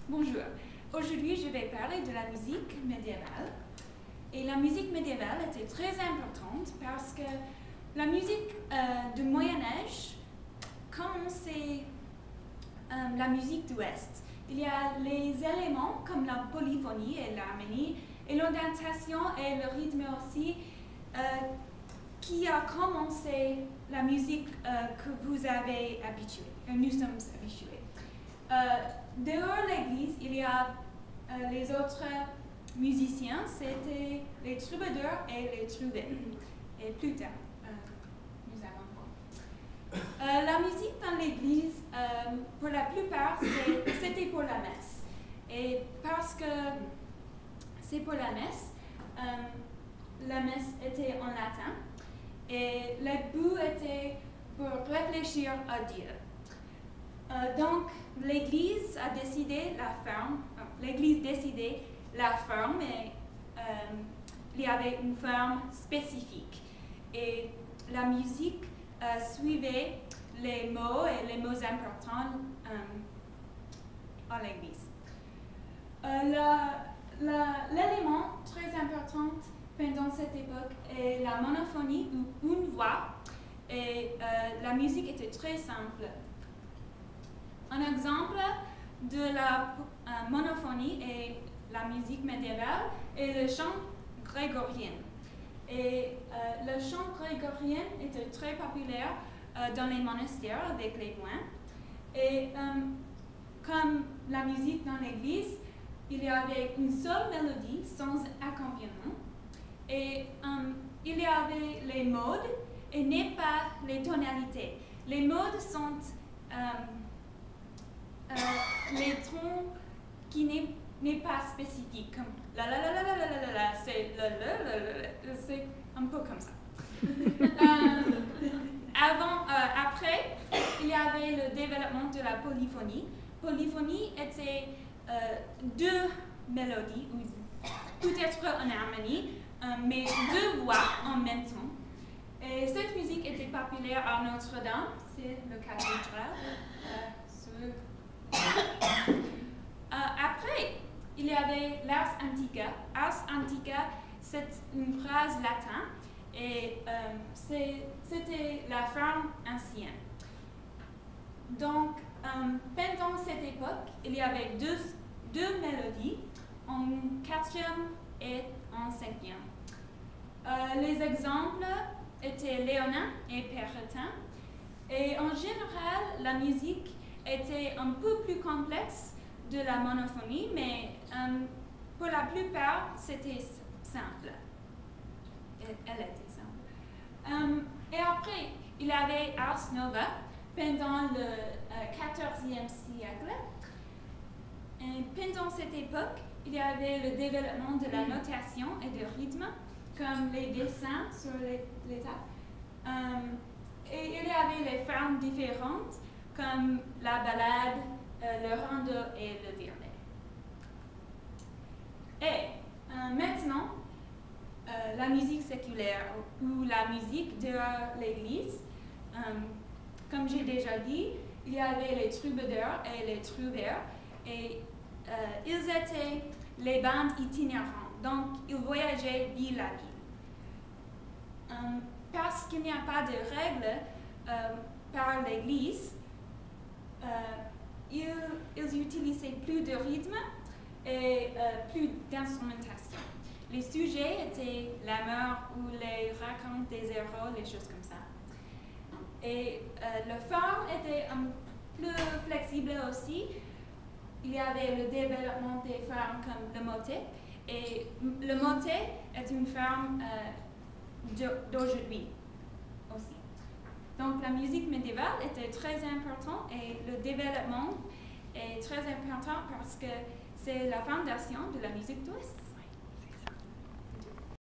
Bonjour. Aujourd'hui, je vais parler de la musique médiévale. Et la musique médiévale était très importante parce que la musique du Moyen-Âge, comme c'est la musique d'Ouest, il y a les éléments comme la polyphonie et l'harmonie, et l'orientation et le rythme aussi, qui a commencé la musique que vous avez habituée, nous sommes habitués. Dehors l'église, il y a les autres musiciens, c'était les troubadours et les trouvères. Et plus tard, nous allons voir. La musique dans l'église, pour la plupart, c'était pour la messe. Et parce que c'est pour la messe était en latin et le but était pour réfléchir à Dieu. Donc, l'Église a décidé la forme. L'Église décidait la forme et il y avait une forme spécifique. Et la musique suivait les mots et les mots importants à l'Église. L'élément très important pendant cette époque est la monophonie ou une voix. Et la musique était très simple. Un exemple de la monophonie et la musique médiévale est le chant grégorien. Et le chant grégorien était très populaire dans les monastères avec les moines. Et comme la musique dans l'église, il y avait une seule mélodie sans accompagnement. Et il y avait les modes et n'est pas les tonalités. Les modes sont les tons qui n'est pas spécifique, comme la la la la la la la la, c'est c'est un peu comme ça. Après, il y avait le développement de la polyphonie. Polyphonie était deux mélodies, ou peut-être en harmonie, mais deux voix en même temps. Et cette musique était populaire à Notre-Dame, c'est le cathédrale. Après, il y avait l'ars antica. Ars antica, c'est une phrase latine et c'était la forme ancienne. Donc, pendant cette époque, il y avait deux mélodies, en quatrième et en cinquième. Les exemples étaient léonin et pérotin. Et en général, la musique était un peu plus complexe de la monophonie, mais pour la plupart, c'était simple. Elle était simple. Et après, il y avait Ars Nova pendant le XIVe siècle. Et pendant cette époque, il y avait le développement de la notation et du rythme, comme les dessins sur les tables. Et il y avait les formes différentes, comme la ballade, le rondo et le virlet. Et maintenant, la musique séculaire ou la musique de l'église, comme j'ai déjà dit, il y avait les troubadours et les trouvères, et ils étaient les bandes itinérantes, donc ils voyageaient ville à ville. Parce qu'il n'y a pas de règles par l'église, ils utilisaient plus de rythme et plus d'instrumentation. Les sujets étaient la mort ou les racontes des héros, les choses comme ça. Et la forme était un peu plus flexible aussi. Il y avait le développement des formes comme le motet. Et le motet est une forme d'aujourd'hui aussi. Donc la musique médiévale était très importante et le développement est très important parce que c'est la fondation de la musique d'Ouest.